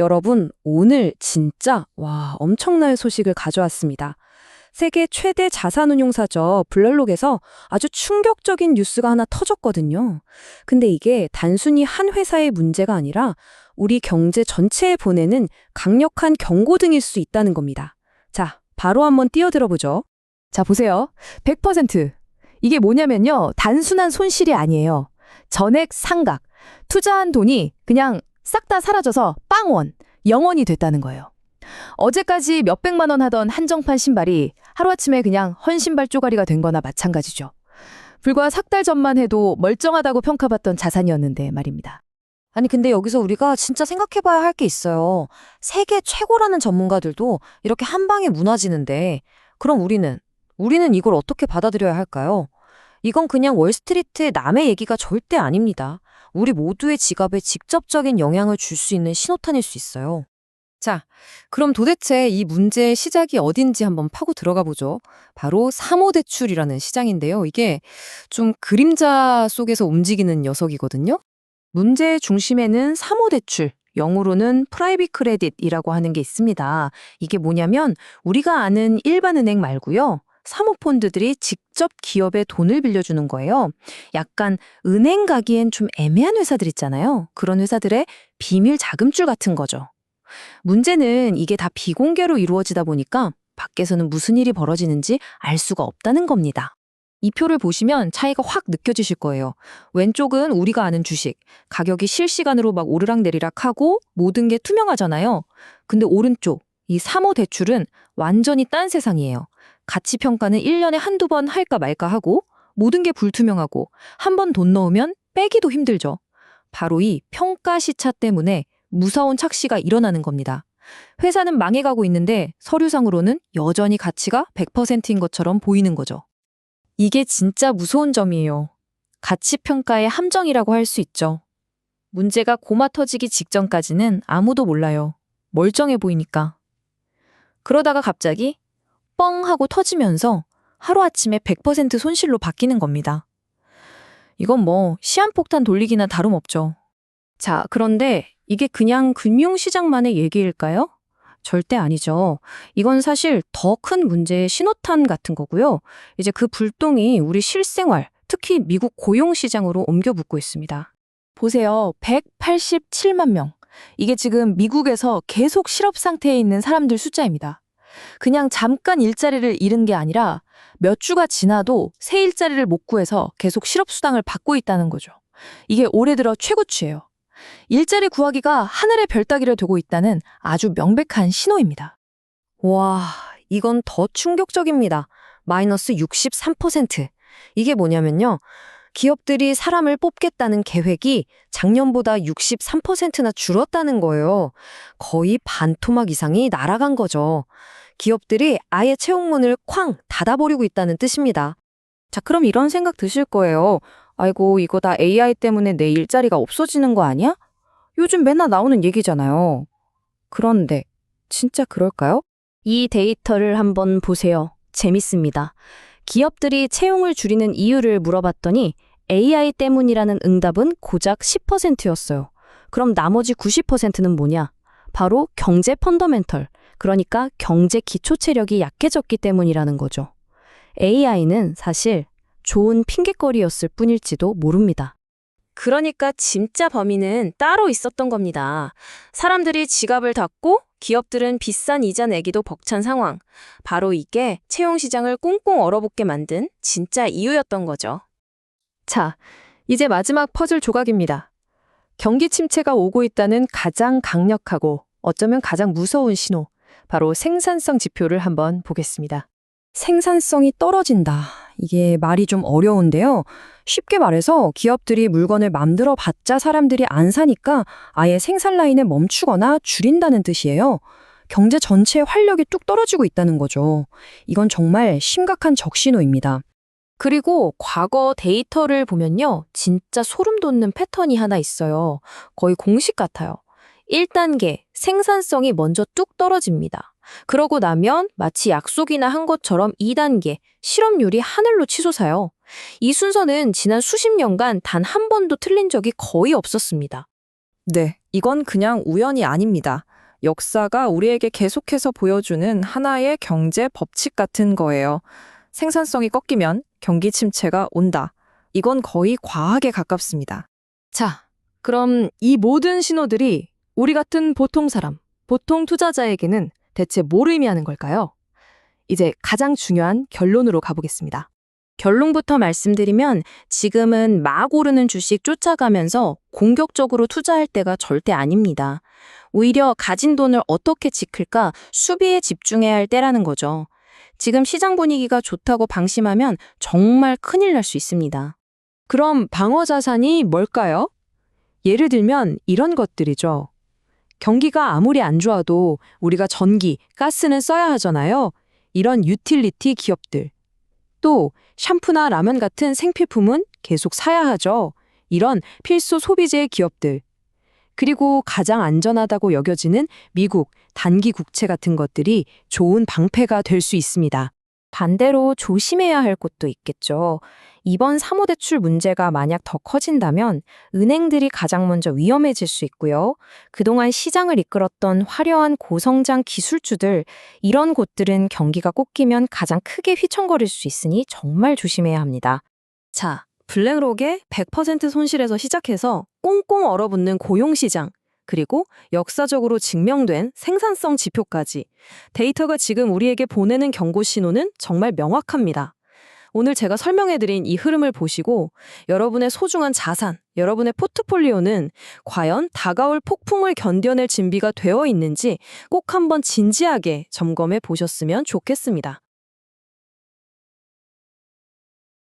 여러분, 오늘 진짜 엄청난 소식을 가져왔습니다. 세계 최대 자산운용사죠. 블럴록에서 아주 충격적인 뉴스가 하나 터졌거든요. 근데 이게 단순히 한 회사의 문제가 아니라 우리 경제 전체에 보내는 강력한 경고등일 수 있다는 겁니다. 자, 바로 한번 뛰어들어 보죠. 자, 보세요. 100%. 이게 뭐냐면요. 단순한 손실이 아니에요. 전액 상각. 투자한 돈이 그냥 싹 다 사라져서 빵원, 0원이 됐다는 거예요. 어제까지 몇백만 원 하던 한정판 신발이 하루아침에 그냥 헌신발 쪼가리가 된 거나 마찬가지죠. 불과 석 달 전만 해도 멀쩡하다고 평가받던 자산이었는데 말입니다. 아니, 근데 여기서 우리가 진짜 생각해봐야 할 게 있어요. 세계 최고라는 전문가들도 이렇게 한 방에 무너지는데, 그럼 우리는 이걸 어떻게 받아들여야 할까요? 이건 그냥 월스트리트의 남의 얘기가 절대 아닙니다. 우리 모두의 지갑에 직접적인 영향을 줄 수 있는 신호탄일 수 있어요. 자, 그럼 도대체 이 문제의 시작이 어딘지 한번 파고 들어가 보죠. 바로 사모대출이라는 시장인데요. 이게 좀 그림자 속에서 움직이는 녀석이거든요. 문제의 중심에는 사모대출, 영어로는 프라이빗 크레딧이라고 하는 게 있습니다. 이게 뭐냐면 우리가 아는 일반 은행 말고요. 사모펀드들이 직접 기업에 돈을 빌려주는 거예요. 약간 은행 가기엔 좀 애매한 회사들 있잖아요. 그런 회사들의 비밀 자금줄 같은 거죠. 문제는 이게 다 비공개로 이루어지다 보니까 밖에서는 무슨 일이 벌어지는지 알 수가 없다는 겁니다. 이 표를 보시면 차이가 확 느껴지실 거예요. 왼쪽은 우리가 아는 주식, 가격이 실시간으로 막 오르락내리락 하고 모든 게 투명하잖아요. 근데 오른쪽, 이 사모대출은 완전히 딴 세상이에요. 가치평가는 1년에 한두 번 할까 말까 하고 모든 게 불투명하고 한 번 돈 넣으면 빼기도 힘들죠. 바로 이 평가 시차 때문에 무서운 착시가 일어나는 겁니다. 회사는 망해가고 있는데 서류상으로는 여전히 가치가 100%인 것처럼 보이는 거죠. 이게 진짜 무서운 점이에요. 가치평가의 함정이라고 할 수 있죠. 문제가 고마 터지기 직전까지는 아무도 몰라요. 멀쩡해 보이니까. 그러다가 갑자기 뻥 하고 터지면서 하루아침에 100% 손실로 바뀌는 겁니다. 이건 뭐 시한폭탄 돌리기나 다름없죠. 자, 그런데 이게 그냥 금융시장만의 얘기일까요? 절대 아니죠. 이건 사실 더 큰 문제의 신호탄 같은 거고요. 이제 그 불똥이 우리 실생활, 특히 미국 고용시장으로 옮겨 붙고 있습니다. 보세요. 187만 명. 이게 지금 미국에서 계속 실업 상태에 있는 사람들 숫자입니다. 그냥 잠깐 일자리를 잃은 게 아니라 몇 주가 지나도 새 일자리를 못 구해서 계속 실업수당을 받고 있다는 거죠. 이게 올해 들어 최고치예요. 일자리 구하기가 하늘의 별 따기를 두고 있다는 아주 명백한 신호입니다. 와, 이건 더 충격적입니다. 마이너스 63%. 이게 뭐냐면요. 기업들이 사람을 뽑겠다는 계획이 작년보다 63%나 줄었다는 거예요. 거의 반토막 이상이 날아간 거죠. 기업들이 아예 채용문을 쾅 닫아버리고 있다는 뜻입니다. 자, 그럼 이런 생각 드실 거예요. 아이고, 이거 다 AI 때문에 내 일자리가 없어지는 거 아니야? 요즘 맨날 나오는 얘기잖아요. 그런데 진짜 그럴까요? 이 데이터를 한번 보세요. 재밌습니다. 기업들이 채용을 줄이는 이유를 물어봤더니 AI 때문이라는 응답은 고작 10%였어요. 그럼 나머지 90%는 뭐냐? 바로 경제 펀더멘털, 그러니까 경제 기초 체력이 약해졌기 때문이라는 거죠. AI는 사실 좋은 핑곗거리였을 뿐일지도 모릅니다. 그러니까 진짜 범인은 따로 있었던 겁니다. 사람들이 지갑을 닫고 기업들은 비싼 이자 내기도 벅찬 상황. 바로 이게 채용 시장을 꽁꽁 얼어붙게 만든 진짜 이유였던 거죠. 자, 이제 마지막 퍼즐 조각입니다. 경기 침체가 오고 있다는 가장 강력하고 어쩌면 가장 무서운 신호. 바로 생산성 지표를 한번 보겠습니다. 생산성이 떨어진다. 이게 말이 좀 어려운데요. 쉽게 말해서 기업들이 물건을 맘들어 받자 사람들이 안 사니까 아예 생산 라인을 멈추거나 줄인다는 뜻이에요. 경제 전체의 활력이 뚝 떨어지고 있다는 거죠. 이건 정말 심각한 적신호입니다. 그리고 과거 데이터를 보면요. 진짜 소름 돋는 패턴이 하나 있어요. 거의 공식 같아요. 1단계, 생산성이 먼저 뚝 떨어집니다. 그러고 나면 마치 약속이나 한 것처럼 2단계, 실업률이 하늘로 치솟아요. 이 순서는 지난 수십 년간 단 한 번도 틀린 적이 거의 없었습니다. 네, 이건 그냥 우연이 아닙니다. 역사가 우리에게 계속해서 보여주는 하나의 경제 법칙 같은 거예요. 생산성이 꺾이면 경기 침체가 온다. 이건 거의 과학에 가깝습니다. 자, 그럼 이 모든 신호들이 우리 같은 보통 사람, 보통 투자자에게는 대체 뭘 의미하는 걸까요? 이제 가장 중요한 결론으로 가보겠습니다. 결론부터 말씀드리면 지금은 막 오르는 주식 쫓아가면서 공격적으로 투자할 때가 절대 아닙니다. 오히려 가진 돈을 어떻게 지킬까 수비에 집중해야 할 때라는 거죠. 지금 시장 분위기가 좋다고 방심하면 정말 큰일 날 수 있습니다. 그럼 방어 자산이 뭘까요? 예를 들면 이런 것들이죠. 경기가 아무리 안 좋아도 우리가 전기, 가스는 써야 하잖아요. 이런 유틸리티 기업들. 또 샴푸나 라면 같은 생필품은 계속 사야 하죠. 이런 필수 소비재 기업들. 그리고 가장 안전하다고 여겨지는 미국 단기 국채 같은 것들이 좋은 방패가 될 수 있습니다. 반대로 조심해야 할 곳도 있겠죠. 이번 사모대출 문제가 만약 더 커진다면 은행들이 가장 먼저 위험해질 수 있고요. 그동안 시장을 이끌었던 화려한 고성장 기술주들, 이런 곳들은 경기가 꺾이면 가장 크게 휘청거릴 수 있으니 정말 조심해야 합니다. 자, 블랙록의 100% 손실에서 시작해서 꽁꽁 얼어붙는 고용시장, 그리고 역사적으로 증명된 생산성 지표까지 데이터가 지금 우리에게 보내는 경고 신호는 정말 명확합니다. 오늘 제가 설명해드린 이 흐름을 보시고 여러분의 소중한 자산, 여러분의 포트폴리오는 과연 다가올 폭풍을 견뎌낼 준비가 되어 있는지 꼭 한번 진지하게 점검해 보셨으면 좋겠습니다.